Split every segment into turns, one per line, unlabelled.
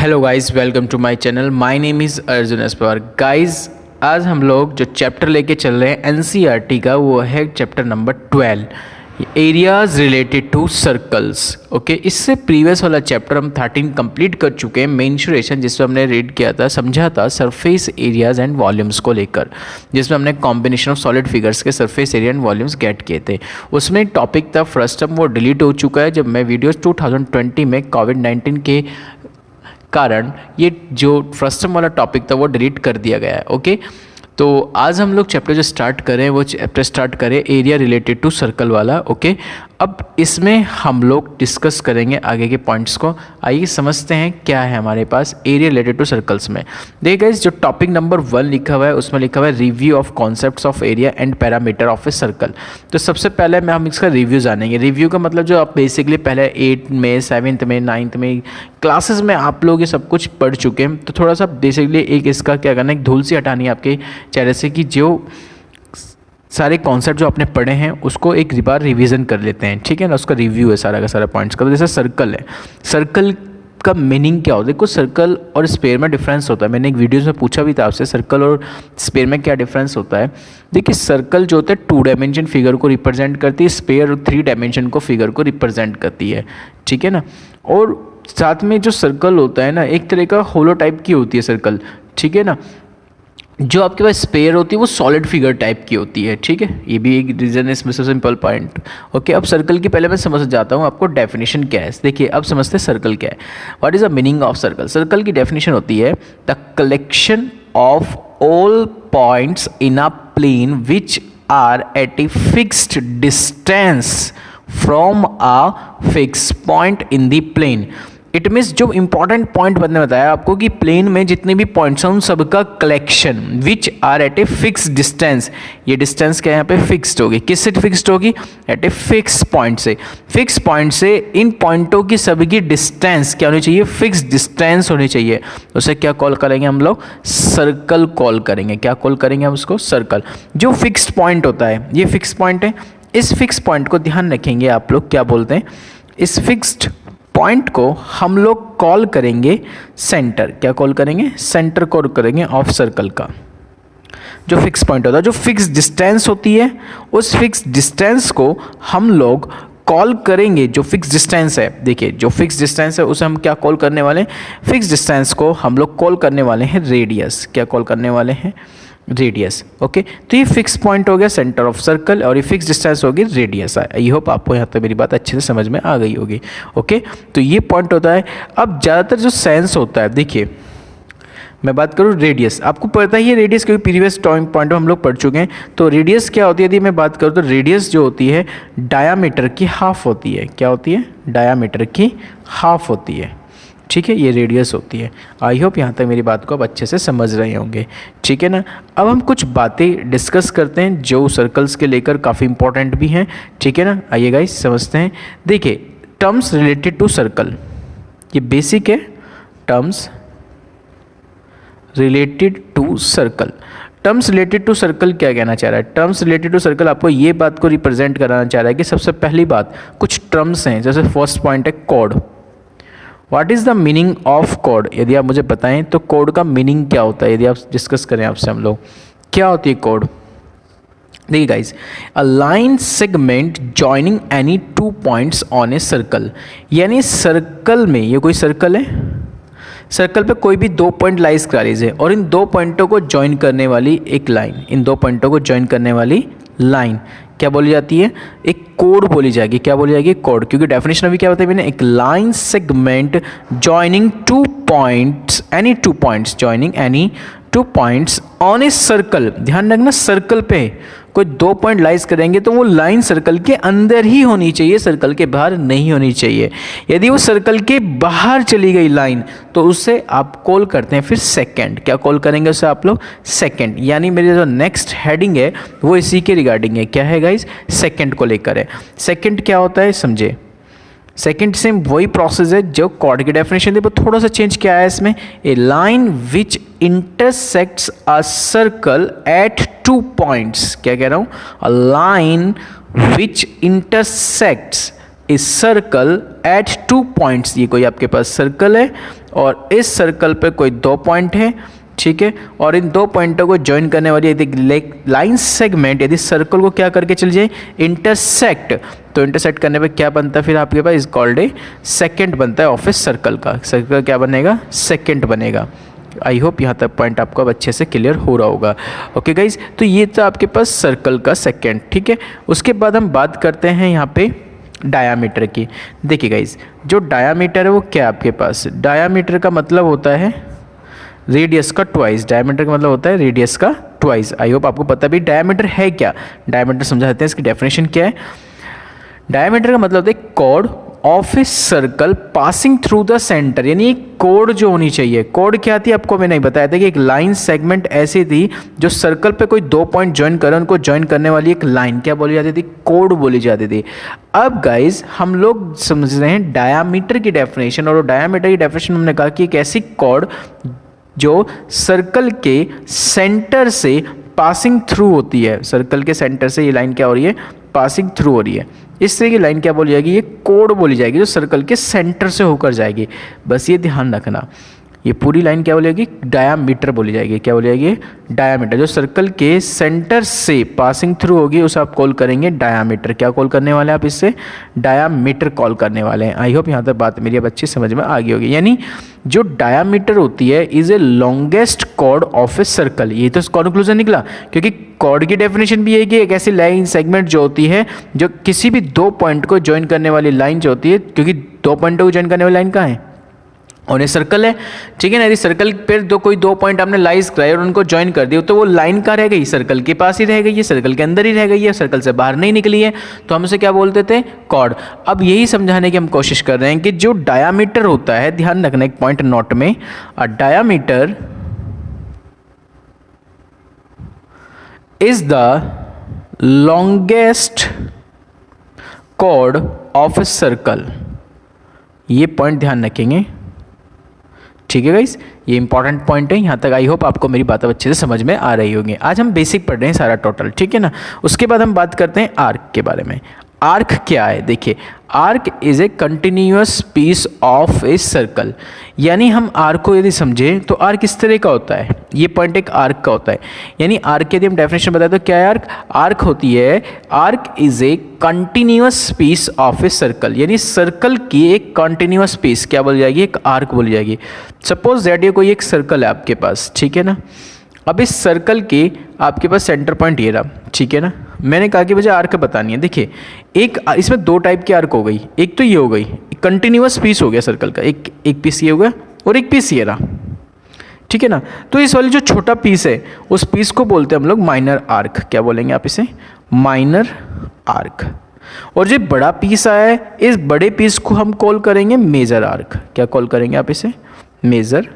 Hello guys, welcome to my channel. My name is Arjun Espawar. Guys, आज हम लोग जो चैप्टर लेके चल रहे हैं एनसीईआरटी का, वो है chapter number 12, areas related to circles. Okay, इससे प्रीवियस वाला चैप्टर हम 13 कंप्लीट कर चुके हैं, मेंसुरेशन, जिसमें हमने रीड किया था, समझा था सरफेस एरियाज एंड वॉल्यूम्स को लेकर, जिसमें हमने कॉम्बिनेशन ऑफ सॉलिड फिगर्स के surface area and volumes get किए थे। उसमें टॉपिक था फर्स्ट टर्म, वो डिलीट हो चुका है जब मैं वीडियोस 2020 में कोविड-19 के कारण ये जो फर्स्ट टर्म वाला टॉपिक था वो डिलीट कर दिया गया है। ओके, तो आज हम लोग चैप्टर जो स्टार्ट करें वो चैप्टर स्टार्ट करें एरिया रिलेटेड टू सर्कल वाला। ओके, अब इसमें हम लोग डिस्कस करेंगे आगे के पॉइंट्स को। आइए समझते हैं क्या है हमारे पास एरिया रिलेटेड टू सर्कल्स में। देखिए गाइस, जो टॉपिक नंबर 1 लिखा हुआ है उसमें लिखा हुआ है review of concepts of area and parameter of a circle. तो सबसे पहले हम इसका रिव्यू जानेंगे। रिव्यू का मतलब जो आप बेसिकली पहले 8th में, 7th में, 9th में क्लासेस में आप लोग ये सब कुछ पढ़ चुके हैं, तो थोड़ा सा बेसिकली एक इसका क्या करना है, एक धूल सी हटानी है आपके चेहरे से कि जो सारे कॉन्सेप्ट जो आपने पढ़े हैं उसको एक बार रिवीजन कर लेते हैं। ठीक है ना, उसका रिव्यू है सारा का सारा पॉइंट्स का। तो जैसे सर्कल है, सर्कल का मीनिंग क्या होता है? देखो, सर्कल और स्पेयर में डिफरेंस होता है। मैंने एक वीडियो में पूछा भी था आपसे, सर्कल और स्पेयर में क्या डिफरेंस होता है। देखिए, सर्कल जो होता है 2 डायमेंशन फिगर को रिप्रेजेंट करती है, स्पेयर 3 डायमेंशन को फिगर को रिप्रेजेंट करती है। ठीक है ना, और साथ में जो सर्कल होता है ना, एक तरह का होलो टाइप की होती है सर्कल। ठीक है ना, जो आपके पास स्पेयर होती है वो सॉलिड फिगर टाइप की होती है। ठीक है, ये भी एक रीजन है इसमें, सबसे सिंपल पॉइंट। ओके, अब सर्कल की पहले मैं समझ जाता हूँ आपको डेफिनेशन क्या है। देखिए, अब समझते हैं सर्कल क्या है। What is the meaning of circle? Circle की डेफिनेशन होती है the collection of all points in a plane which are at a fixed distance from a fix point in the plane. It means जो important point मैंने बताया आपको कि plane में जितने भी पॉइंट्स हैं उन सबका collection which are at a fix distance. ये डिस्टेंस क्या है यहाँ पे फिक्स्ड होगी। किससे फिक्स्ड होगी? एट ए फिक्स पॉइंट से। फिक्स पॉइंट से इन पॉइंटों की सबकी डिस्टेंस क्या होनी चाहिए? फिक्स डिस्टेंस होनी चाहिए। उसे क्या कॉल करेंगे हम लोग? सर्कल कॉल करेंगे। क्या कॉल करेंगे हम उसको? सर्कल। जो फिक्स्ड पॉइंट होता है, ये फिक्स पॉइंट है। इस फिक्स पॉइंट को ध्यान रखेंगे आप लोग, क्या बोलते हैं, इस फिक्स्ड पॉइंट को हम लोग कॉल करेंगे सेंटर। क्या कॉल करेंगे? सेंटर कॉल करेंगे ऑफ सर्कल का। जो फिक्स पॉइंट होता है, जो फिक्स डिस्टेंस होती है, उस फिक्स डिस्टेंस को हम लोग कॉल करेंगे। जो फिक्स डिस्टेंस है, देखिए जो फिक्स डिस्टेंस है उसे हम क्या कॉल करने वाले हैं? फिक्स डिस्टेंस को हम लोग कॉल करने वाले हैं रेडियस। क्या कॉल करने वाले हैं? रेडियस। ओके, तो ये फिक्स पॉइंट हो गया सेंटर ऑफ सर्कल और ये फिक्स डिस्टेंस होगी रेडियस। आई होप आपको यहाँ तक मेरी बात अच्छे से समझ में आ गई होगी। ओके, तो ये पॉइंट होता है। अब ज़्यादातर जो सेंस होता है, देखिए मैं बात करूँ रेडियस, आपको पता ही है रेडियस, क्योंकि प्रीवियस पॉइंट में हम लोग पढ़ चुके हैं। तो रेडियस क्या होती है? यदि मैं बात करूँ तो रेडियस जो होती है डायामीटर की हाफ होती है। क्या होती है? डायामीटर की हाफ होती है। ठीक है, ये रेडियस होती है। आई होप यहाँ तक मेरी बात को आप अच्छे से समझ रहे होंगे। ठीक है ना, अब हम कुछ बातें डिस्कस करते हैं जो सर्कल्स के लेकर काफ़ी इंपॉर्टेंट भी हैं। ठीक है ना, आइए गाइस समझते हैं। देखिए, टर्म्स रिलेटेड टू सर्कल, ये बेसिक है। Terms related to circle. Terms related to circle क्या कहना चाह रहा है? टर्म्स रिलेटेड टू सर्कल आपको ये बात को रिप्रेजेंट कराना चाह रहा है कि सबसे पहली बात, कुछ टर्म्स हैं। जैसे फर्स्ट पॉइंट है code. What is the meaning of code? यदि आप मुझे बताएं तो कोड का मीनिंग क्या होता है, यदि आप डिस्कस करें आपसे हम लोग, क्या होती है कोड? देखिए guys, a line segment joining any 2 points on A circle. यानी सर्कल में, ये कोई सर्कल है, सर्कल पे कोई भी 2 पॉइंट लाइज करा लीजिए और इन 2 पॉइंटों को ज्वाइन करने वाली एक लाइन, इन 2 पॉइंटों को ज्वाइन करने वाली लाइन क्या बोली जाती है? एक कोड बोली जाएगी। क्या बोली जाएगी? कोड। क्योंकि डेफिनेशन अभी क्या बताया मैंने? एक line segment joining 2 points, any 2 points, joining any 2 points on a circle. ध्यान रखना, सर्कल पे कोई 2 पॉइंट लाइज करेंगे तो वो लाइन सर्कल के अंदर ही होनी चाहिए, सर्कल के बाहर नहीं होनी चाहिए। यदि वो सर्कल के बाहर चली गई लाइन तो उससे आप कॉल करते हैं फिर सेकंड। क्या कॉल करेंगे उससे आप लोग? सेकंड। यानी मेरी जो नेक्स्ट हेडिंग है वो इसी के रिगार्डिंग है। क्या है गाइस? सेकंड को लेकर है। सेकंड क्या होता है समझे? सेकंड सेम वही प्रोसेस है जो कॉर्ड की डेफिनेशन थी, पर थोड़ा सा चेंज क्या है इसमें? A line which intersects a circle at 2 points. क्या कह रहा हूँ? A line which intersects a circle at 2 points. ये कोई आपके पास सर्कल है और इस सर्कल पे कोई 2 पॉइंट है, ठीक है, और इन 2 पॉइंटों को ज्वाइन करने वाली यदि लाइन सेगमेंट यदि सर्कल को क्या करके चल जाए, इंटरसेक्ट, तो इंटरसेक्ट करने पे क्या बनता है फिर आपके पास, इज कॉल्ड ए सेकेंड बनता है ऑफ ए सर्कल का। सर्कल क्या बनेगा, सेकेंड बनेगा। आई होप यहाँ तक पॉइंट आपको अब अच्छे से क्लियर हो रहा होगा। ओके गाइज, तो ये था आपके पास सर्कल का सेकेंड, ठीक है। उसके बाद हम बात करते हैं यहाँ पे डायामीटर की। देखिए गाइज, जो डायामीटर है वो क्या आपके पास, डायामीटर का मतलब होता है रेडियस का ट्वाइस। डायमीटर का मतलब होता है रेडियस का ट्वाइस। आई होप आपको पता भी डायमीटर है क्या। डायमीटर समझा देते हैं, इसकी डेफिनेशन क्या है। डायमीटर का मतलब होता है chord of a circle passing through the centre, यानी एक कोड जो होनी चाहिए। कोड क्या थी आपको मैंने बताया था कि एक लाइन सेगमेंट ऐसी थी जो सर्कल पे कोई 2 पॉइंट ज्वाइन करे, उनको ज्वाइन करने वाली एक लाइन क्या बोली जाती थी, कोड बोली जाती थी। अब गाइज हम लोग समझ रहे हैं डायामीटर की डेफिनेशन, और डायामीटर की डेफिनेशन हमने कहा कि एक ऐसी कोड जो सर्कल के सेंटर से पासिंग थ्रू होती है। सर्कल के सेंटर से ये लाइन क्या हो रही है, पासिंग थ्रू हो रही है। इस तरह की लाइन क्या बोली जाएगी, ये कोड बोली जाएगी जो सर्कल के सेंटर से होकर जाएगी। बस ये ध्यान रखना, ये पूरी लाइन क्या बोली जाएगी, डायामीटर बोली जाएगी। क्या बोली जाएगी, डायामीटर। जो सर्कल के सेंटर से पासिंग थ्रू होगी उसे आप कॉल करेंगे डायामीटर। क्या कॉल करने वाले हैं आप इससे, डायामीटर कॉल करने वाले हैं। आई होप यहाँ तक बात मेरी अब अच्छी समझ में आ गई होगी। यानी जो डायामीटर होती है is a longest chord of a circle. ये तो कंक्लूजन निकला, क्योंकि कॉर्ड की डेफिनेशन भी है कि एक ऐसी लाइन सेगमेंट जो होती है जो किसी भी 2 पॉइंट को ज्वाइन करने वाली लाइन जो होती है, क्योंकि 2 पॉइंटों को ज्वाइन करने वाली लाइन कहाँ है, और ये सर्कल है, ठीक है ना। यदि सर्कल पर कोई 2 पॉइंट आपने लाइज कराए और उनको ज्वाइन कर दिया तो वो लाइन कहाँ रह गई, सर्कल के पास ही रह गई है, सर्कल के अंदर ही रह गई है, सर्कल से बाहर नहीं निकली है, तो हम उसे क्या बोलते थे, कॉर्ड। अब यही समझाने की हम कोशिश कर रहे हैं कि जो डायामीटर होता है, ध्यान रखना एक पॉइंट नोट में, diameter is the longest chord of a circle. ये पॉइंट ध्यान रखेंगे, ठीक है गाइस, ये इंपॉर्टेंट पॉइंट है। यहाँ तक आई होप आपको मेरी बात अच्छे से समझ में आ रही होगी। आज हम बेसिक पढ़ रहे हैं सारा टोटल, ठीक है ना। उसके बाद हम बात करते हैं आर्क के बारे में। आर्क क्या है, देखिए, arc is a continuous piece of a circle. यानी हम आर्क को यदि समझें तो आर्क इस तरह का होता है, ये पॉइंट एक आर्क का होता है। यानी आर्क की यदि हम डेफिनेशन बताएं तो क्या है आर्क, आर्क होती है, arc is a continuous piece of a circle. यानी सर्कल की एक कंटिन्यूअस पीस क्या बोली जाएगी, एक आर्क बोली जाएगी। सपोज दैट ये कोई एक सर्कल है आपके पास, ठीक है ना। अब इस सर्कल के आपके पास सेंटर पॉइंट ये रहा, ठीक है ना। मैंने कहा कि मुझे आर्क बतानी है। देखिए, एक इसमें 2 टाइप की आर्क हो गई। एक तो ये हो गई कंटिन्यूअस पीस हो गया सर्कल का, एक पीस ये हो गया और एक पीस ये रहा, ठीक है ना। तो इस वाली जो छोटा पीस है उस पीस को बोलते हैं हम लोग माइनर आर्क। क्या बोलेंगे आप इसे, माइनर आर्क। और जो बड़ा पीस आया है इस बड़े पीस को हम कॉल करेंगे मेजर आर्क। क्या कॉल करेंगे आप इसे, मेजर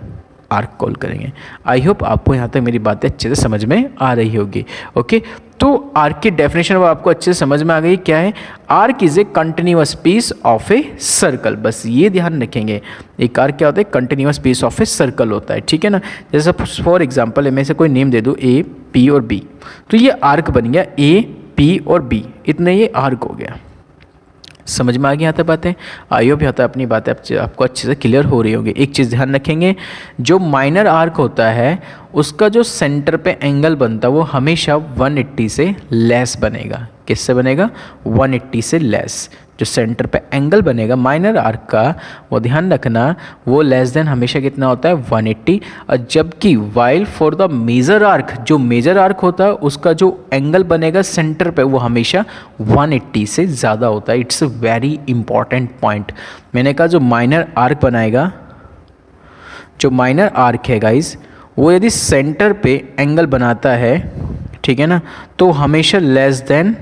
आर्क कॉल करेंगे। आई होप आपको यहाँ तक मेरी बातें अच्छे से समझ में आ रही होगी। ओके, तो आर्क की डेफिनेशन वो आपको अच्छे से समझ में आ गई। क्या है, arc is a continuous piece of a circle. बस ये ध्यान रखेंगे, एक आर्क क्या होता है, continuous piece of a circle होता है, ठीक है ना। जैसे फॉर एग्जांपल मैं से कोई नेम दे दूँ ए, पी और बी, तो ये आर्क बन गया, ए, पी और बी, इतने ये आर्क हो गया। समझ में आ गई यहाँ तक बातें। आई होप यहाँ तक अपनी बातें आपको अच्छे से क्लियर हो रही होगी। एक चीज़ ध्यान रखेंगे, जो माइनर आर्क होता है उसका जो सेंटर पे एंगल बनता है वो हमेशा 180 से लेस बनेगा। किससे बनेगा, 180 से लेस। जो सेंटर पे एंगल बनेगा माइनर आर्क का, वो ध्यान रखना, वो लेस देन हमेशा कितना होता है, 180। और जबकि while for the major arc, जो मेजर आर्क होता है उसका जो एंगल बनेगा सेंटर पे वो हमेशा 180 से ज़्यादा होता है। It's a very important point. मैंने कहा जो माइनर आर्क बनाएगा, जो माइनर आर्क है गाइज, वो यदि सेंटर पे एंगल बनाता है, ठीक है ना, तो हमेशा लेस देन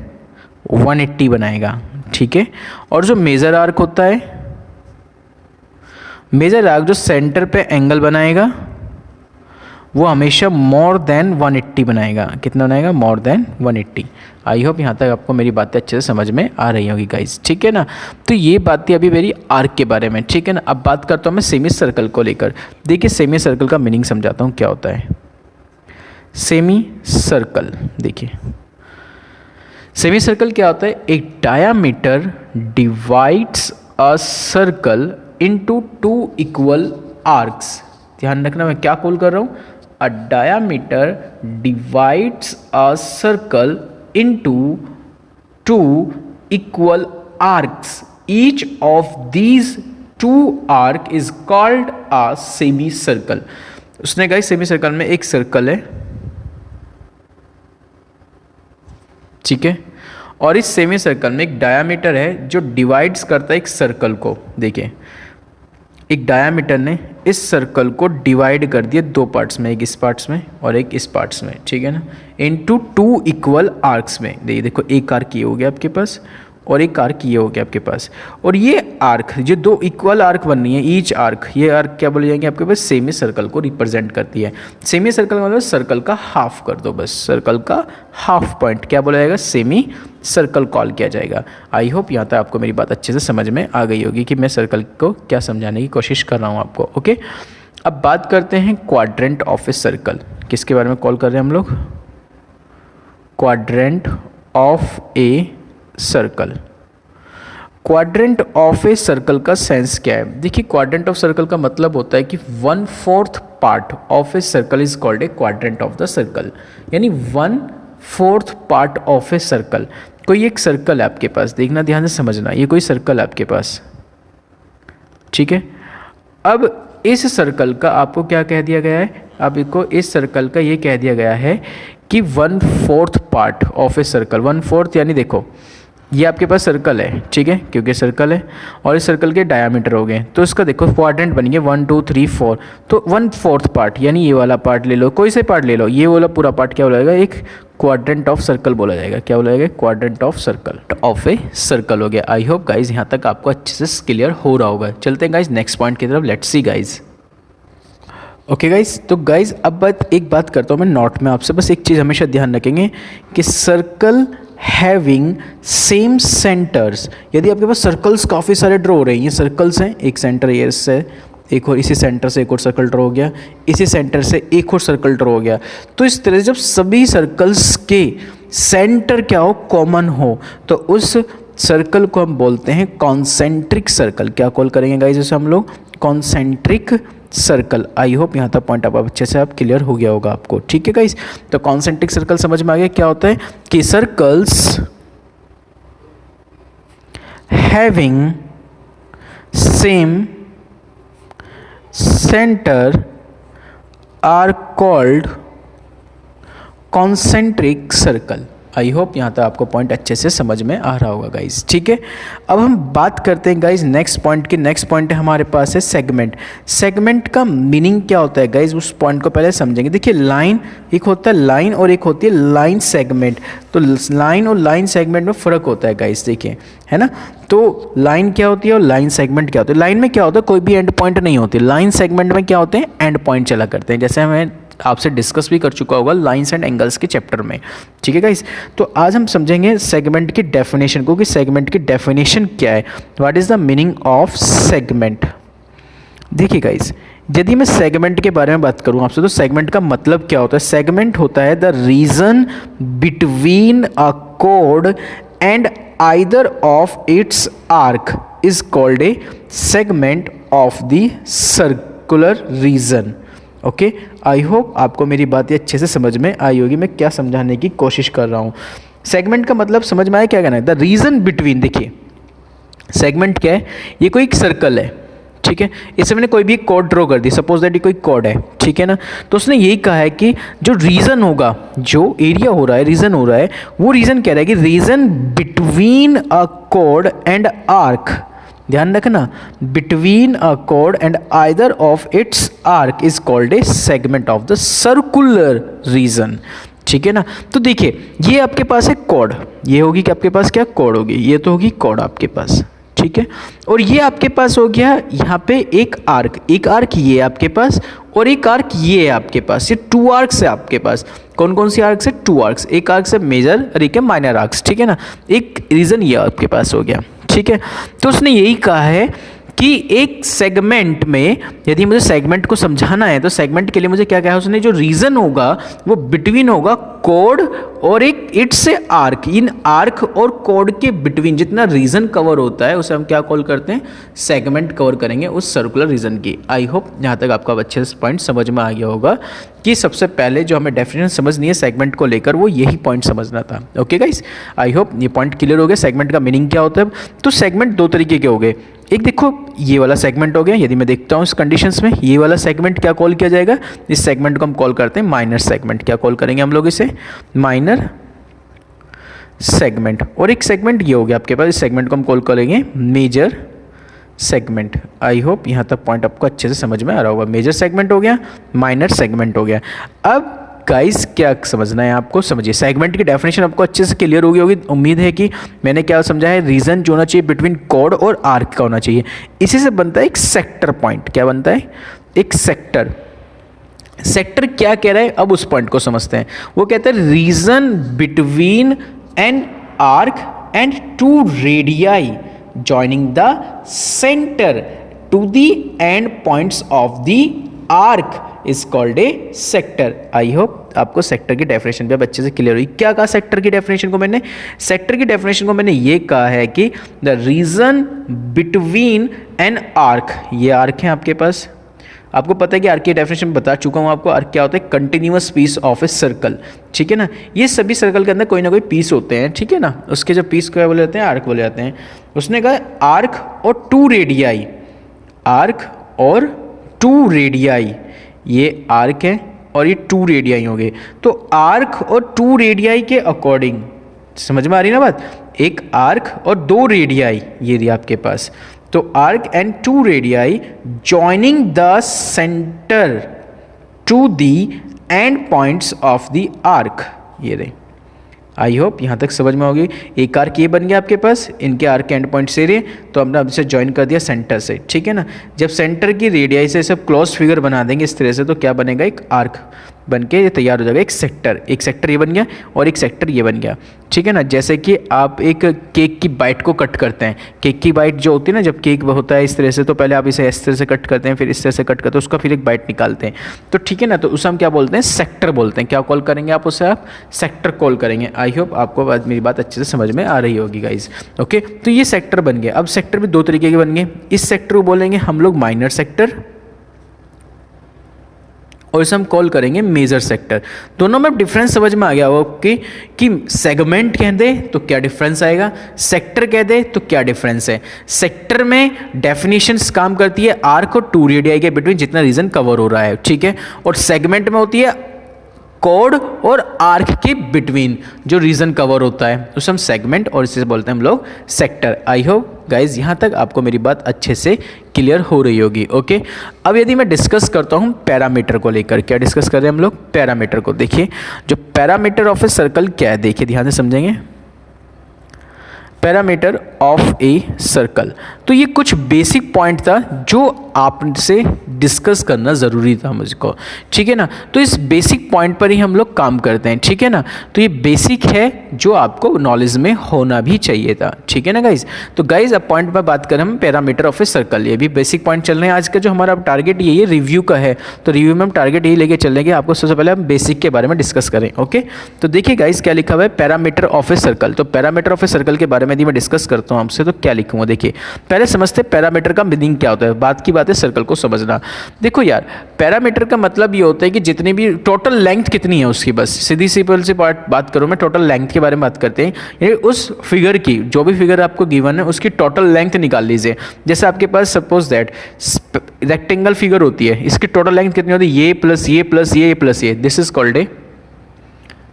180 बनाएगा, ठीक है। और जो मेजर आर्क होता है, मेजर आर्क जो सेंटर पे एंगल बनाएगा वो हमेशा मोर देन 180 बनाएगा। कितना बनाएगा, मोर देन 180। आई होप यहाँ तक आपको मेरी बातें अच्छे से समझ में आ रही होगी गाइज, ठीक है ना। तो ये बातें अभी मेरी आर्क के बारे में, ठीक है ना। अब बात करता हूँ मैं सेमी सर्कल को लेकर। देखिए, सेमी सर्कल का मीनिंग समझाता हूँ क्या होता है। सेमी सर्कल, देखिए, सेमी सर्कल क्या होता है? एक diameter divides a circle into two equal arcs. ध्यान रखना मैं क्या कॉल कर रहा हूँ, a diameter divides a circle into two equal arcs, each of these two arc is called a semi circle. उसने कहा सेमी सर्कल में एक सर्कल है, ठीक है, और इस सेमी सर्कल में एक डायामीटर है जो डिवाइड्स करता है एक सर्कल को। देखिए एक डायामीटर ने इस सर्कल को डिवाइड कर दिया दो पार्ट्स में, एक इस पार्ट्स में और एक इस पार्ट्स में, ठीक है ना, इनटू टू इक्वल आर्क्स में। देखो एक आर्क ये हो गया आपके पास और एक आर्क ये हो गया आपके पास, और ये आर्क जो दो इक्वल आर्क बन रही है, ईच आर्क, ये आर्क क्या बोले जाएंगे आपके पास, सेमी सर्कल को रिप्रेजेंट करती है। सेमी सर्कल मतलब सर्कल का हाफ कर दो बस, सर्कल का हाफ पॉइंट क्या बोला जाएगा, सेमी सर्कल कॉल किया जाएगा। आई होप यहाँ तक आपको मेरी बात अच्छे से समझ में आ गई होगी कि मैं सर्कल को क्या समझाने की कोशिश कर रहा हूँ आपको। ओके, अब बात करते हैं क्वाड्रेंट ऑफ ए सर्कल। किसके बारे में कॉल कर रहे हैं हम लोग, quadrant of a circle. Quadrant of a circle का सेंस क्या है? देखिए क्वाड्रेंट ऑफ सर्कल का मतलब होता है कि 1/4 part of a circle is called a quadrant of the circle, यानी 1/4 पार्ट ऑफ ए सर्कल। कोई एक सर्कल है आपके पास, देखना ध्यान से समझना, ये कोई सर्कल है आपके पास, ठीक है। अब इस सर्कल का आपको क्या कह दिया गया है, अब इसको इस सर्कल का ये कह दिया गया है कि 1/4 पार्ट ऑफ ए सर्कल, 1/4 यानी देखो ये आपके पास सर्कल है, ठीक है, क्योंकि सर्कल है और इस सर्कल के डायामीटर हो गए, तो इसका देखो क्वाड्रेंट बन गया 1 2 3 4, तो 1/4 पार्ट यानी ये वाला पार्ट ले लो, कोई से पार्ट ले लो, ये वाला पूरा पार्ट क्या बोला जाएगा, एक क्वाड्रेंट ऑफ सर्कल बोला जाएगा। क्या बोला जाएगा, quadrant of circle, of a circle हो गया। आई होप गाइज यहाँ तक आपको अच्छे से क्लियर हो रहा होगा। चलते हैं गाइज नेक्स्ट पॉइंट की तरफ, let's see guys. Okay guys, तो गाइज अब एक बात करता हूँ मैं नोट में आपसे, बस एक चीज़ हमेशा ध्यान रखेंगे कि सर्कल हैविंग सेम सेंटर्स, यदि आपके पास सर्कल्स काफ़ी सारे ड्रॉ हो रहे हैं, ये सर्कल्स हैं, एक सेंटर ये इससे, एक और इसी सेंटर से एक और सर्कल ड्रॉ हो गया, इसी सेंटर से एक और सर्कल ड्रॉ हो गया, तो इस तरह से जब सभी सर्कल्स के सेंटर क्या हो, कॉमन हो, तो उस सर्कल को हम बोलते हैं कॉन्सेंट्रिक सर्कल। क्या कॉल करेंगे गाइस उसे हम लोग, कॉन्सेंट्रिक सर्कल। आई होप यहाँ तक पॉइंट आप अच्छे से आप क्लियर हो गया होगा आपको, ठीक है गाइस। तो कॉन्सेंट्रिक सर्कल समझ में आ गया क्या होता है, कि circles having same centre are called concentric circle. I hope यहाँ तक आपको पॉइंट अच्छे से समझ में आ रहा होगा गाइज, ठीक है। अब हम बात करते हैं गाइज नेक्स्ट पॉइंट की। नेक्स्ट पॉइंट है हमारे पास है सेगमेंट। सेगमेंट का मीनिंग क्या होता है गाइज, उस पॉइंट को पहले समझेंगे। देखिए लाइन, एक होता है लाइन और एक होती है लाइन सेगमेंट। तो लाइन और लाइन सेगमेंट में फ़र्क होता है गाइज, देखिए, है ना। तो लाइन क्या होती है और लाइन सेगमेंट क्या होता है। लाइन में क्या होता है, कोई भी एंड पॉइंट नहीं होती। लाइन सेगमेंट में क्या होते हैं, एंड पॉइंट चला करते हैं, जैसे हमें आपसे डिस्कस भी कर चुका होगा लाइंस एंड एंगल्स के चैप्टर में, ठीक है गाइस। तो आज हम समझेंगे सेगमेंट की डेफिनेशन को, कि सेगमेंट की डेफिनेशन क्या है, what is the meaning of segment. देखिए गाइस, यदि मैं सेगमेंट के बारे में बात करूं आपसे, तो सेगमेंट का मतलब क्या होता है। सेगमेंट होता है the region between a code and either of its arc is called A segment of the circular region. Okay, I hope आपको मेरी बातें अच्छे से समझ में आई होगी, मैं क्या समझाने की कोशिश कर रहा हूँ। सेगमेंट का मतलब समझ में आया, क्या कहना है, द रीजन बिटवीन। देखिए सेगमेंट क्या है, ये कोई एक सर्कल है, ठीक है, इससे मैंने कोई भी एक कोड ड्रॉ कर दी, सपोज दैट ये कोई कोड है, ठीक है ना। तो उसने यही कहा है कि जो रीजन होगा, जो एरिया हो रहा है, रीजन हो रहा है, वो रीजन कह रहा है कि region between a code and arc, ध्यान रखना, between a code and either of its arc is called A segment of the circular region, ठीक है ना। तो देखिए ये आपके पास है कोड, ये होगी कि आपके पास क्या कोड होगी, ये तो होगी कोड आपके पास, ठीक है। और ये आपके पास हो गया यहाँ पे एक आर्क, एक आर्क ये आपके पास और एक आर्क ये है आपके पास, ये 2 आर्क्स है आपके पास। कौन कौन सी आर्क्स है, 2 आर्क्स, एक आर्क से मेजर और एक है माइनर आर्क्स, ठीक है ना। एक रीजन ये आपके पास हो गया, ठीक है। तो उसने यही कहा है कि एक सेगमेंट में यदि मुझे सेगमेंट को समझाना है तो सेगमेंट के लिए मुझे क्या क्या है, उसने जो रीजन होगा वो बिटवीन होगा कोड और एक इट्स से आर्क। इन आर्क और कोड के बिटवीन जितना रीजन कवर होता है उसे हम क्या कॉल करते हैं, सेगमेंट कवर करेंगे उस सर्कुलर रीजन की। आई होप यहाँ तक आपका अच्छे से पॉइंट समझ में आ गया होगा कि सबसे पहले जो हमें डेफिनेशन समझनी है सेगमेंट को लेकर वो यही पॉइंट समझना था। ओके गाइस, आई होप ये पॉइंट क्लियर हो गया। सेगमेंट का मीनिंग क्या होता है, तो सेगमेंट दो तरीके के हो गए। एक देखो ये वाला सेगमेंट हो गया, यदि मैं देखता हूँ इस कंडीशंस में ये वाला सेगमेंट क्या कॉल किया जाएगा, इस सेगमेंट को हम कॉल करते हैं माइनर सेगमेंट। क्या कॉल करेंगे हम लोग इसे, माइनर सेगमेंट। और एक सेगमेंट ये हो गया आपके पास, इस सेगमेंट को हम कॉल करेंगे मेजर सेगमेंट। आई होप यहाँ तक पॉइंट आपको अच्छे से समझ में आ रहा होगा। मेजर सेगमेंट हो गया, माइनर सेगमेंट हो गया। अब गाइस क्या समझना है आपको, समझिए सेगमेंट की डेफिनेशन आपको अच्छे से क्लियर हो गई होगी। उम्मीद है कि मैंने क्या समझा है, रीजन जो होना चाहिए बिटवीन कोड और आर्क का होना चाहिए। इसी से बनता है एक सेक्टर पॉइंट। क्या बनता है, एक सेक्टर। सेक्टर क्या कह रहा है, अब उस पॉइंट को समझते हैं। वो कहता है region between an arc and two radii joining the center to the end points of the arc is called a sector। I hope आपको सेक्टर की डेफिनेशन भी अब अच्छे से क्लियर हुई। क्या कहा सेक्टर की डेफिनेशन को मैंने, सेक्टर की डेफिनेशन को मैंने ये कहा है कि the reason between an arc, ये आर्क है आपके पास, आपको पता है कि आर्क की डेफिनेशन बता चुका हूँ आपको। आर्क क्या होता है, continuous piece of a circle, ठीक है ना। ये सभी सर्कल के अंदर कोई ना कोई पीस होते हैं, ठीक है ना। उसके जो पीस क्या बोले जाते हैं, आर्क बोले जाते हैं। उसने कहा आर्क और टू रेडियाई, आर्क और टू रेडियाई, ये आर्क है और ये टू रेडियाई हो गए। तो आर्क और टू रेडियाई के अकॉर्डिंग, समझ में आ रही ना बात, एक आर्क और दो रेडियाई ये रही आपके पास। तो arc and two radii joining the centre to the end points of the arc, ये रहे। आई होप यहाँ तक समझ में होगी। एक आर्क ये बन गया आपके पास, इनके आर्क के एंड पॉइंट से रहे, तो हमने अब इसे ज्वाइन कर दिया सेंटर से, ठीक है ना। जब सेंटर की रेडियाई से सब क्लोज फिगर बना देंगे इस तरह से, तो क्या बनेगा, एक आर्क बन के ये तैयार हो जाएगा, एक सेक्टर। एक सेक्टर ये बन गया और एक सेक्टर ये बन गया, ठीक है ना। जैसे कि आप एक केक की बाइट को कट करते हैं, केक की बाइट जो होती है ना, जब केक होता है इस तरह से, तो पहले आप इसे इस तरह से कट करते हैं, फिर इस तरह से कट करते हैं, उसका फिर एक बाइट निकालते हैं, तो ठीक है ना। तो उसे हम क्या बोलते हैं, सेक्टर बोलते हैं। क्या कॉल करेंगे आप उसे, आप सेक्टर कॉल करेंगे। आई होप आपको मेरी बात अच्छे से समझ में आ रही होगी गाइज। ओके, तो ये सेक्टर बन गया। अब सेक्टर भी दो तरीके के बन गए। इस सेक्टर को बोलेंगे हम लोग माइनर सेक्टर और इसे हम कॉल करेंगे मेजर सेक्टर। दोनों में डिफरेंस समझ में आ गया वो कि सेगमेंट कह दे तो क्या डिफरेंस आएगा, सेक्टर कह दे तो क्या डिफरेंस है। सेक्टर में डेफिनेशंस काम करती है आर्क और टू रेडियाई के बिटवीन जितना रीजन कवर हो रहा है, ठीक है। और सेगमेंट में होती है कोड और आर्क के बिटवीन जो रीजन कवर होता है उसे हम सेगमेंट और इसे बोलते हैं हम लोग सेक्टर। आई होप गाइज यहाँ तक आपको मेरी बात अच्छे से क्लियर हो रही होगी। ओके, अब यदि मैं डिस्कस करता हूँ पैरामीटर को लेकर, क्या डिस्कस कर रहे हैं हम लोग, पैरामीटर को। देखिए जो पैरामीटर ऑफ ए सर्कल क्या है, देखिए ध्यान से समझेंगे। पैरामीटर ऑफ ए सर्कल, तो ये कुछ बेसिक पॉइंट था जो आपसे डिस्कस करना ज़रूरी था मुझको, ठीक है ना। तो इस बेसिक पॉइंट पर ही हम लोग काम करते हैं, ठीक है ना। तो ये बेसिक है जो आपको नॉलेज में होना भी चाहिए था, ठीक है ना गाइज। तो गाइज अब पॉइंट पर बात करें हम पैरामीटर ऑफ ए सर्कल, ये भी बेसिक पॉइंट चल रहे हैं। आज का जो हमारा टारगेट यही है, रिव्यू का है, तो रिव्यू में हम टारगेट यही लेके चलेंगे। आपको सबसे पहले हम बेसिक के बारे में डिस्कस करें। ओके, तो देखिए गाइज क्या लिखा हुआ है, पैरामीटर ऑफ ए सर्कल। तो पैरामीटर ऑफ ए सर्कल के बारे में यदि मैं डिस्कस करता हूँ आपसे तो क्या लिखूंगा, देखिए पहले समझते हैं पैरामीटर का मीनिंग क्या होता है। बात की बात है सर्कल को समझना। देखो यार, पैरामीटर का मतलब ये होता है कि जितनी भी टोटल लेंथ कितनी है उसकी, बस सीधी सिंपल सी बात करूँ मैं, टोटल लेंथ के बारे में बात करते हैं। यानी उस फिगर की, जो भी फिगर आपको गिवन है उसकी टोटल लेंथ निकाल लीजिए। जैसे आपके पास सपोज दैट रेक्टेंगल फिगर होती है, इसकी टोटल लेंथ कितनी होती है, ये प्लस ये प्लस ये प्लस ये, this is called a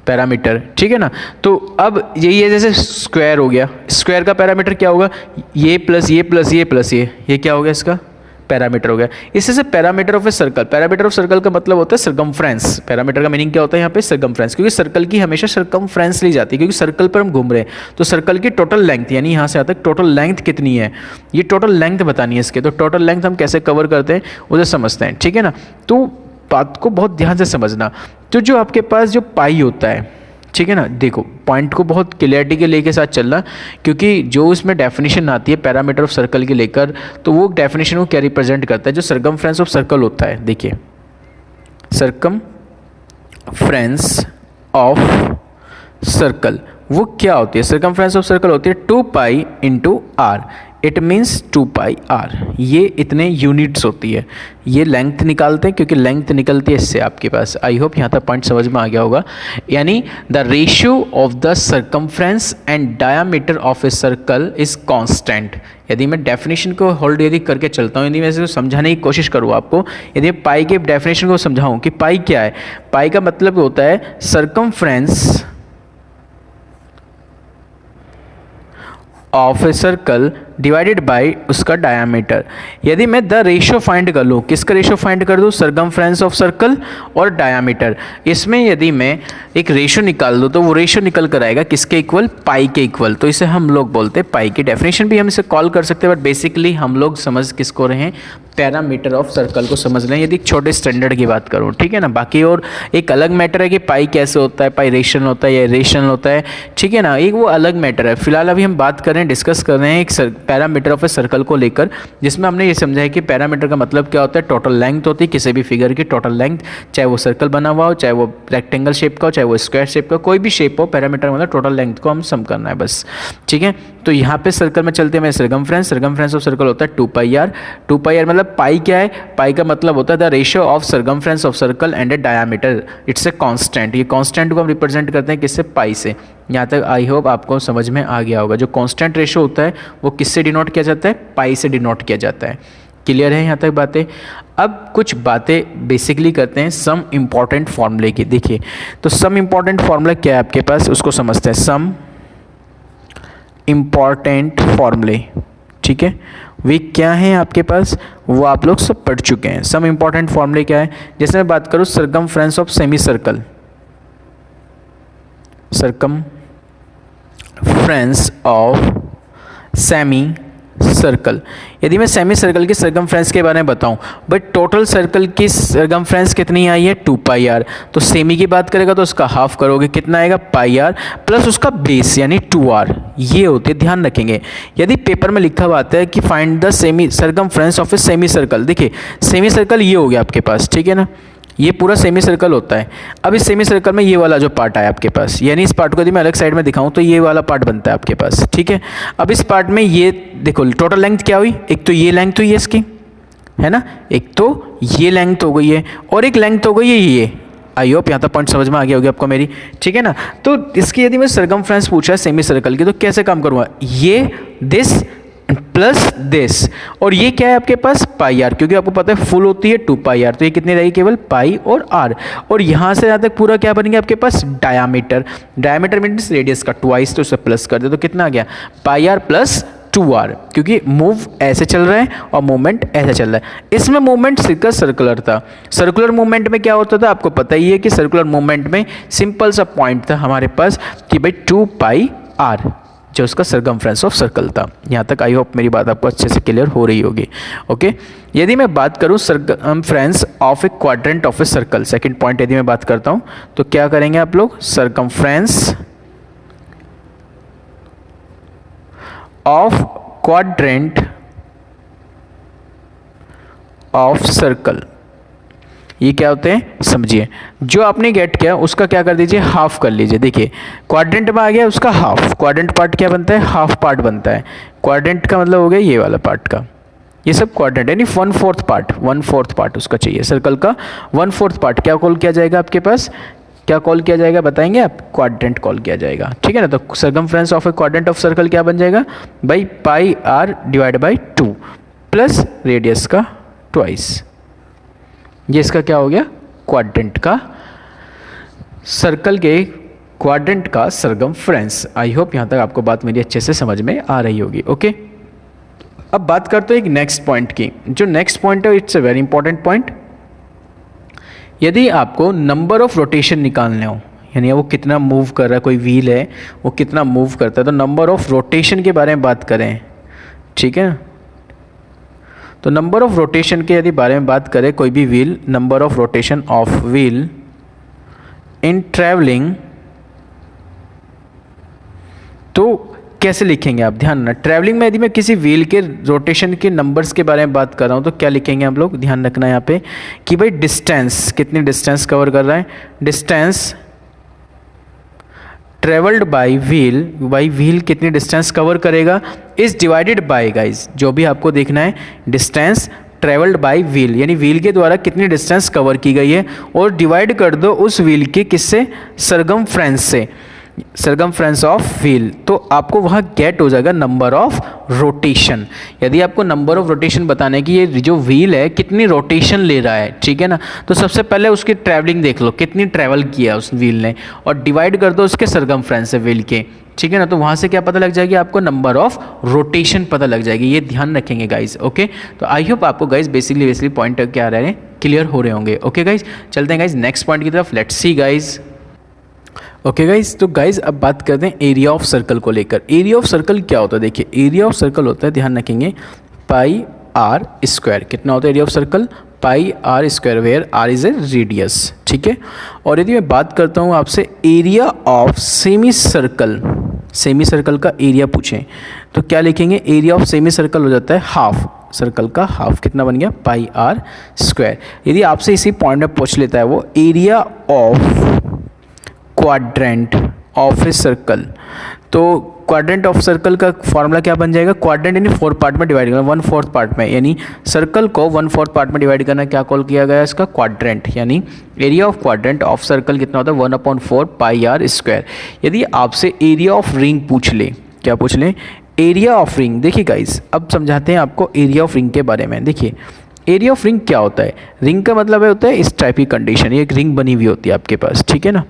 parameter, ठीक है ना। तो अब यही है, जैसे स्क्वायर हो गया, स्क्वायर का पैरामीटर क्या होगा, ये प्लस ये प्लस ये प्लस ये क्या हो गया, इसका पैरामीटर हो गया। इससे से parameter of a circle, parameter of circle का मतलब होता है सर्कमफ्रेंस। पैरामीटर का मीनिंग क्या होता है यहाँ पे, सर्कमफ्रेंस, क्योंकि सर्कल की हमेशा सर्कमफ्रेंस ली जाती है, क्योंकि सर्कल पर हम घूम रहे हैं। तो सर्कल की टोटल लेंथ, यानी यहाँ से आता है टोटल लेंथ कितनी है, ये टोटल लेंथ बतानी है इसके। तो टोटल लेंथ हम कैसे कवर करते हैं उसे समझते हैं, ठीक है ना। तो बात को बहुत ध्यान से समझना। तो जो आपके पास जो पाई होता है, ठीक है ना। देखो पॉइंट को बहुत क्लियरिटी के लेके साथ चलना, क्योंकि जो इसमें डेफिनेशन आती है पैरामीटर ऑफ सर्कल के लेकर, तो वो डेफिनेशन को क्या रिप्रेजेंट करता है, जो सर्कमफ्रेंस ऑफ सर्कल होता है। देखिए सर्कमफ्रेंस ऑफ सर्कल वो क्या होती है, सर्कमफ्रेंस ऑफ सर्कल होती है 2 pi into r, it means 2 pi r. ये इतने यूनिट्स होती है, ये लेंथ निकालते हैं क्योंकि लेंथ निकलती है इससे आपके पास। आई होप यहाँ तक पॉइंट समझ में आ गया होगा। यानी the ratio of the circumference and diameter of a circle is constant. यदि मैं डेफिनेशन को होल्ड यदि करके चलता हूँ, यदि मैं इसे समझाने की कोशिश करूँ आपको, यदि पाई के डेफिनेशन को समझाऊँ कि पाई क्या है, पाई का मतलब होता है circumference of a circle divided by उसका डायामीटर। यदि मैं द रेशियो फाइंड कर लूँ, किसका रेशियो फाइंड कर दूँ, सर्कमफ्रेंस ऑफ सर्कल और डायामीटर, इसमें यदि मैं एक रेशियो निकाल दूँ तो वो रेशियो निकल कर आएगा किसके इक्वल, पाई के इक्वल। तो इसे हम लोग बोलते हैं पाई की डेफिनेशन भी हम इसे कॉल कर सकते हैं, बट बेसिकली हम लोग समझ किसको रहे हैं, पैरामीटर ऑफ सर्कल को समझ लें यदि छोटे स्टैंडर्ड की बात करूँ, ठीक है ना। बाकी और एक अलग मैटर है कि पाई कैसे होता है, पाई रेशनल होता है या रेशनल होता है, ठीक है ना, एक वो अलग मैटर है। फिलहाल अभी हम बात कर रहे हैं, डिस्कस कर रहे हैं एक पैरामीटर ऑफ ए सर्कल को लेकर, जिसमें हमने ये समझा है कि पैरामीटर का मतलब क्या होता है, टोटल लेंथ होती है किसी भी फिगर की, टोटल लेंथ, चाहे वो सर्कल बना हुआ हो, चाहे वो रेक्टेंगल शेप का हो, चाहे वो स्क्वायर शेप का, कोई भी शेप हो, पैरामीटर मतलब टोटल लेंथ को हम सम करना है बस, ठीक है। तो यहाँ पे सर्कल में चलते हैं, सर्कमफ्रेंस ऑफ सर्कल होता है 2 पाई आर। 2 पाई आर मतलब पाई क्या है, पाई का मतलब होता है the ratio of circumference of circle and A diameter, it's a constant. ये कांस्टेंट को हम रिप्रेजेंट करते हैं किससे, पाई से। यहाँ तक आई होप आपको समझ में आ गया होगा। जो कांस्टेंट रेशियो होता है वो किससे डिनोट किया जाता है, पाई से डिनोट किया जाता है। क्लियर है यहाँ तक बातें। अब कुछ बातें बेसिकली करते हैं सम इम्पॉर्टेंट फॉर्मूले की। देखिए तो सम इम्पॉर्टेंट फॉर्मूला क्या है आपके पास, उसको समझते हैं। सम इम्पॉर्टेंट फॉर्मूले, ठीक है, वे क्या हैं आपके पास, वो आप लोग सब पढ़ चुके हैं। सम इम्पॉर्टेंट फॉर्मूले क्या है, जैसे मैं बात करूँ circumference of semi circle, circumference of semi circle. यदि मैं सेमी सर्कल की सर्कमफ्रेंस के बारे में बताऊं, बट टोटल सर्कल की सर्कमफ्रेंस कितनी आई है, 2 पाई आर। तो सेमी की बात करेगा तो उसका हाफ करोगे, कितना आएगा, पाई आर प्लस उसका बेस यानी 2 आर। ये होते हैं, ध्यान रखेंगे। यदि पेपर में लिखा हुआ आता है कि find the semi circumference of a semi circle, देखिए सेमी सर्कल ये हो गया आपके पास, ठीक है ना, ये पूरा सेमी सर्कल होता है। अब इस सेमी सर्कल में ये वाला जो पार्ट है आपके पास, यानी इस पार्ट को यदि मैं अलग साइड में दिखाऊं तो ये वाला पार्ट बनता है आपके पास, ठीक है। अब इस पार्ट में ये देखो टोटल लेंथ क्या हुई, एक तो ये लेंथ हुई है इसकी, है ना, एक तो ये लेंथ हो गई है और एक लेंथ हो गई है ये। आई होप यहाँ तक पॉइंट समझ में आ गया होगी आपको मेरी, ठीक है ना। तो इसकी यदि मैं सर्कमफ्रेंस पूछा है सेमी सर्कल की, तो कैसे काम करूँगा, ये दिस प्लस दिस, और ये क्या है आपके पास, पाई आर, क्योंकि आपको पता है फुल होती है 2 पाई आर, तो ये कितनी रहेगी, केवल पाई और आर। और यहाँ से यहाँ तक पूरा क्या बनेगा आपके पास, डायामीटर। डायामीटर मीन्स रेडियस का ट्वाइस, तो उसे प्लस कर दे तो कितना आ गया, पाई आर प्लस 2 आर, क्योंकि मूव ऐसे चल रहा है और मूवमेंट ऐसे चल रहा है। इसमें मूवमेंट सिर्फ सर्कुलर था। सर्कुलर मूवमेंट में क्या होता था, आपको पता ही है कि सर्कुलर मूवमेंट में सिंपल सा पॉइंट था हमारे पास कि भाई 2 पाई आर, जो उसका सर्कमफ्रेंस ऑफ सर्कल था। यहाँ तक आई होप मेरी बात आपको अच्छे से क्लियर हो रही होगी। ओके, यदि मैं बात करूँ circumference of a quadrant of a circle, second point यदि मैं बात करता हूँ तो क्या करेंगे आप लोग, circumference of quadrant of circle, ये क्या होते हैं समझिए। जो आपने गेट किया उसका क्या कर दीजिए, हाफ कर लीजिए। देखिए क्वाड्रेंट में आ गया उसका हाफ, क्वाड्रेंट पार्ट क्या बनता है, हाफ पार्ट बनता है। क्वाड्रेंट का मतलब हो गया ये वाला पार्ट का, ये सब क्वाड्रेंट यानी 1/4 पार्ट, 1/4 पार्ट उसका चाहिए सर्कल का। 1/4 पार्ट क्या कॉल किया जाएगा आपके पास, क्या कॉल किया जाएगा बताएंगे आप, क्वाड्रेंट कॉल किया जाएगा, ठीक है ना। तो circumference of a quadrant of circle क्या बन जाएगा भाई, pi R divide by 2 plus radius का ट्वाइस। ये इसका क्या हो गया, क्वाड्रेंट का, सर्कल के क्वाड्रेंट का सर्कमफ्रेंस। आई होप यहाँ तक आपको बात मेरी अच्छे से समझ में आ रही होगी। ओके, अब बात करते हैं एक नेक्स्ट पॉइंट की। जो नेक्स्ट पॉइंट है it's a very important point. यदि आपको नंबर ऑफ रोटेशन निकालने हो, यानी वो कितना मूव कर रहा है, कोई व्हील है वो कितना मूव करता है, तो नंबर ऑफ रोटेशन के बारे में बात करें, ठीक है। तो नंबर ऑफ रोटेशन के यदि बारे में बात करें, कोई भी wheel, number of rotation of wheel in travelling तो कैसे लिखेंगे आप, ध्यान रखना। ट्रैवलिंग में यदि मैं किसी व्हील के रोटेशन के नंबर्स के बारे में बात कर रहा हूँ तो क्या लिखेंगे आप लोग, ध्यान रखना यहाँ पे कि भाई डिस्टेंस, कितनी डिस्टेंस कवर कर रहा है, डिस्टेंस ट्रेवल्ड बाई व्हील कितनी डिस्टेंस कवर करेगा, इज डिवाइडेड बाय, गाइज जो भी आपको देखना है, डिस्टेंस ट्रेवल्ड बाय व्हील, यानी व्हील के द्वारा कितनी डिस्टेंस कवर की गई है, और डिवाइड कर दो उस व्हील के किससे, सरगमफ्रेंस से, सरगमफ्रेंस ऑफ व्हील, तो आपको वहाँ गेट हो जाएगा नंबर ऑफ रोटेशन। यदि आपको नंबर ऑफ रोटेशन बताना है कि ये जो व्हील है कितनी रोटेशन ले रहा है, ठीक है ना, तो सबसे पहले उसकी ट्रैवलिंग देख लो, कितनी ट्रैवल किया उस व्हील ने, और डिवाइड कर दो उसके सरगमफ्रेंस से व्हील के, ठीक है ना, तो वहाँ से क्या पता लग जाएगी आपको, नंबर ऑफ रोटेशन पता लग जाएगी। ये ध्यान रखेंगे गाइज, ओके। तो आई होप आपको गाइज बेसिकली पॉइंट क्या रहे हैं, क्लियर हो रहे होंगे, ओके गाइज। चलते हैं गाइज नेक्स्ट पॉइंट की तरफ, let's see guys. Okay guys, तो गाइज अब बात करते हैं एरिया ऑफ सर्कल को लेकर। एरिया ऑफ सर्कल क्या होता है, देखिए एरिया ऑफ सर्कल होता है, ध्यान रखेंगे, पाई आर स्क्वायर। कितना होता है area of circle, pi r square, where r is a radius, ठीक है। और यदि मैं बात करता हूँ आपसे area of semi circle, semi circle का एरिया पूछें तो क्या लिखेंगे, एरिया ऑफ सेमी सर्कल हो जाता है हाफ, सर्कल का हाफ, कितना बन गया, पाई आर स्क्वायर। यदि आपसे इसी पॉइंट में पूछ लेता है वो area of quadrant of a circle, तो क्वाड्रेंट ऑफ सर्कल का फॉर्मूला क्या बन जाएगा, क्वाड्रेंट यानी 4 पार्ट में डिवाइड करना, 1/4 पार्ट में, यानी सर्कल को 1/4 पार्ट में डिवाइड करना क्या कॉल किया गया इसका, क्वाड्रेंट। यानी area of quadrant of circle कितना होता है, 1/4 पाई आर स्क्वायर। यदि आपसे एरिया ऑफ रिंग पूछ ले, क्या पूछ ले, एरिया ऑफ रिंग, देखिए गाइस अब समझाते हैं आपको एरिया ऑफ रिंग के बारे में। देखिए एरिया ऑफ रिंग क्या होता है, रिंग का मतलब है होता है इस टाइप की कंडीशन, ये एक रिंग बनी हुई होती है आपके पास, ठीक है ना।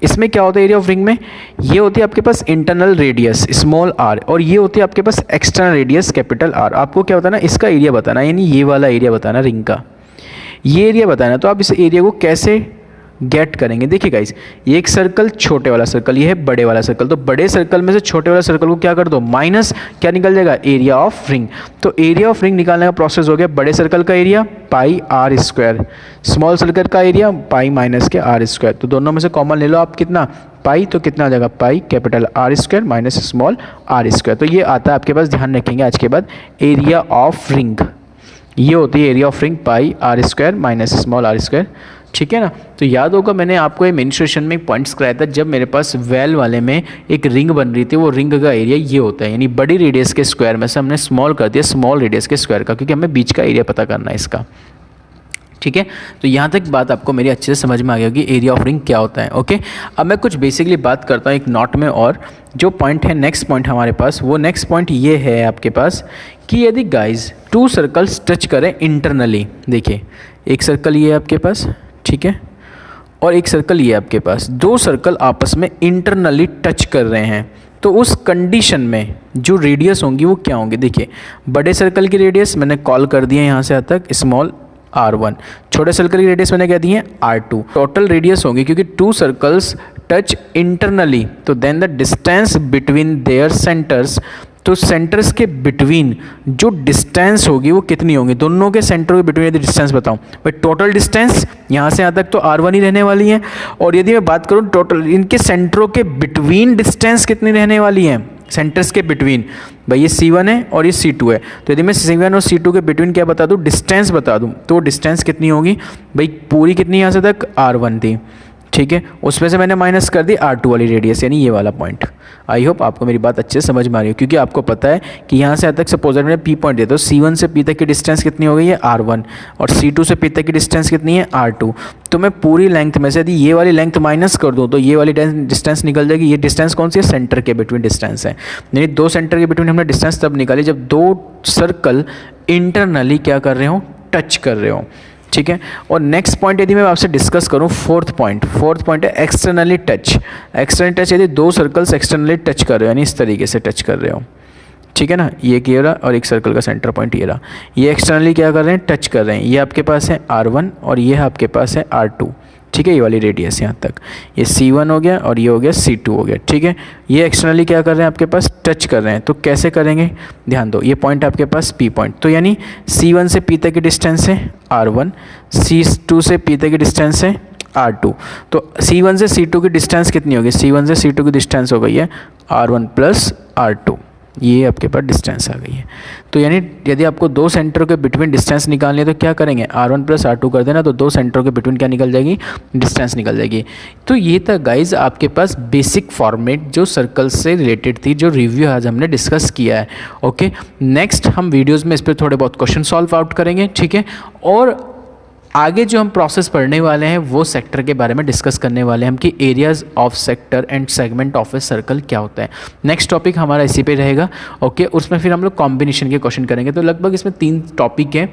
इसमें क्या होता है एरिया ऑफ रिंग में, ये होती है आपके पास इंटरनल रेडियस स्मॉल आर, और ये होती है आपके पास एक्सटर्नल रेडियस कैपिटल आर। आपको क्या बताना, इसका एरिया बताना, यानी ये वाला एरिया बताना रिंग का, ये एरिया बताना। तो आप इस एरिया को कैसे गेट करेंगे, देखिए गाइस ये एक सर्कल, छोटे वाला सर्कल, ये है बड़े वाला सर्कल, तो बड़े सर्कल में से छोटे वाला सर्कल को क्या कर दो, माइनस, क्या निकल जाएगा, एरिया ऑफ रिंग। तो एरिया ऑफ रिंग निकालने का प्रोसेस हो गया, बड़े सर्कल का area pi r square, small circle का एरिया पाई माइनस के आर स्क्वायर। तो दोनों में से कॉमन ले लो आप, कितना पाई, तो कितना आ जाएगा, pi capital r square minus small r square. तो ये आता है आपके पास, ध्यान रखेंगे आज के बाद, एरिया ऑफ रिंग, ये होती है area of ring pi r square minus small r square, ठीक है ना। तो याद होगा मैंने आपको ये मेंस्ट्रुएशन में पॉइंट्स कराया था, जब मेरे पास वेल वाले में एक रिंग बन रही थी, वो रिंग का एरिया ये होता है, यानी बड़ी रेडियस के स्क्वायर में से हमने स्मॉल कर दिया स्मॉल रेडियस के स्क्वायर का, क्योंकि हमें बीच का एरिया पता करना है इसका, ठीक है। तो यहाँ तक बात आपको मेरी अच्छे से समझ में आ गई होगी एरिया ऑफ रिंग क्या होता है, ओके। अब मैं कुछ बेसिकली बात करता हूँ एक नोट में, और जो पॉइंट है नेक्स्ट पॉइंट हमारे पास, वो नेक्स्ट पॉइंट ये है आपके पास कि यदि गाइज 2 सर्कल्स टच करें इंटरनली, देखिए एक सर्कल ये है आपके पास, ठीक है, और एक सर्कल ये आपके पास, 2 सर्कल आपस में इंटरनली टच कर रहे हैं, तो उस कंडीशन में जो रेडियस होंगी वो क्या होंगी, देखिए बड़े सर्कल की रेडियस मैंने कॉल कर दिया यहाँ से यहाँ तक स्मॉल r1, छोटे सर्कल की रेडियस मैंने क्या दी है r2, टोटल रेडियस होंगी क्योंकि 2 सर्कल्स टच इंटरनली, तो then the distance between their centres, तो सेंटर्स के बिटवीन जो डिस्टेंस होगी वो कितनी होगी, दोनों के सेंटरों के बिटवीन यदि डिस्टेंस बताऊं भाई, टोटल डिस्टेंस यहाँ से यहाँ तक तो r1 ही रहने वाली है, और यदि मैं बात करूँ टोटल इनके सेंटरों के बिटवीन डिस्टेंस कितनी रहने वाली है, सेंटर्स के बिटवीन, भाई ये C1 है और ये C2 है, तो यदि मैं C1 और C2 के बिटवीन क्या बता दूँ, डिस्टेंस बता दूँ, तो डिस्टेंस कितनी होगी भाई, पूरी कितनी यहाँ से तक r1 थी, ठीक है, उसमें से मैंने माइनस कर दी r2 वाली रेडियस, यानी ये वाला पॉइंट। आई होप आपको मेरी बात अच्छे से समझ में आ रही है, क्योंकि आपको पता है कि यहाँ से यहाँ तक सपोज मैंने P पॉइंट दिया, तो C1 से P तक की डिस्टेंस कितनी हो गई है r1, और C2 से P तक की डिस्टेंस कितनी है r2, तो मैं पूरी लेंथ में से यदि ये वाली लेंथ माइनस कर दूँ तो ये वाली डिस्टेंस निकल जाएगी। ये डिस्टेंस कौन सी है, सेंटर के बिटवीन डिस्टेंस है, यानी 2 सेंटर के बिटवीन हमने डिस्टेंस तब निकाली जब 2 सर्कल इंटरनली क्या कर रहे हो, टच कर रहे हो, ठीक है। और नेक्स्ट पॉइंट यदि मैं आपसे डिस्कस करूं, फोर्थ पॉइंट है एक्सटर्नली टच। एक्सटर्नली टच यदि 2 सर्कल्स एक्सटर्नली टच कर रहे हो, यानी इस तरीके से टच कर रहे हो, ठीक है ना, ये ये रहा और एक सर्कल का सेंटर पॉइंट ये रहा, ये एक्सटर्नली क्या कर रहे हैं, टच कर रहे हैं, ये आपके पास है r1 और ये आपके पास है r2, ठीक है, ये वाली रेडियस यहाँ तक, ये C1 हो गया और ये हो गया C2 हो गया, ठीक है। ये एक्सटर्नली क्या कर रहे हैं, आपके पास टच कर रहे हैं, तो कैसे करेंगे, ध्यान दो, ये पॉइंट आपके पास P पॉइंट, तो यानी C1 से P तक की डिस्टेंस है r1, C2 से P तक की डिस्टेंस है R2। तो C1 से C2 की डिस्टेंस कितनी होगी? C1 से C2 की डिस्टेंस हो गई है R1 प्लस R2, ये आपके पास डिस्टेंस आ गई है। तो यानी यदि आपको दो सेंटरों के बिटवीन डिस्टेंस निकालनी है तो क्या करेंगे? R1 प्लस R2 कर देना, तो दो सेंटरों के बिटवीन क्या निकल जाएगी? डिस्टेंस निकल जाएगी। तो ये था गाइज आपके पास बेसिक फॉर्मेट जो सर्कल से रिलेटेड थी, जो रिव्यू आज हमने डिस्कस किया है। ओके, नेक्स्ट हम वीडियोज़ में इस पर थोड़े बहुत क्वेश्चन सॉल्व आउट करेंगे, ठीक है। और आगे जो हम प्रोसेस पढ़ने वाले हैं वो सेक्टर के बारे में डिस्कस करने वाले हैं हम, कि areas of sector and segment of a circle क्या होता है। नेक्स्ट टॉपिक हमारा इसी पे रहेगा। ओके, उसमें फिर हम लोग कॉम्बिनेशन के क्वेश्चन करेंगे। तो लगभग इसमें 3 टॉपिक हैं,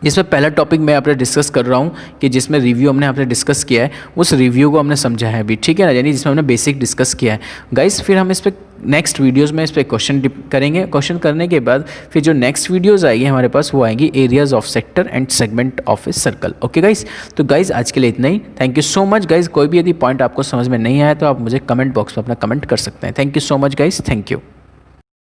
जिसमें पहला टॉपिक मैं आपसे डिस्कस कर रहा हूँ कि जिसमें रिव्यू हमने आपसे डिस्कस किया है, उस रिव्यू को हमने समझा है अभी, ठीक है ना, यानी जिसमें हमने बेसिक डिस्कस किया है गाइस। फिर हम इस पर नेक्स्ट वीडियोस में इस पर क्वेश्चन करेंगे। क्वेश्चन करने के बाद फिर जो नेक्स्ट वीडियोस आएगी हमारे पास वो आएंगी areas of sector and segment of a circle. Okay guys, तो गाइस आज के लिए इतना ही। Thank you so much guys. कोई भी यदि पॉइंट आपको समझ में नहीं आया तो आप मुझे कमेंट बॉक्स में अपना कमेंट कर सकते हैं। Thank you so much guys, thank you.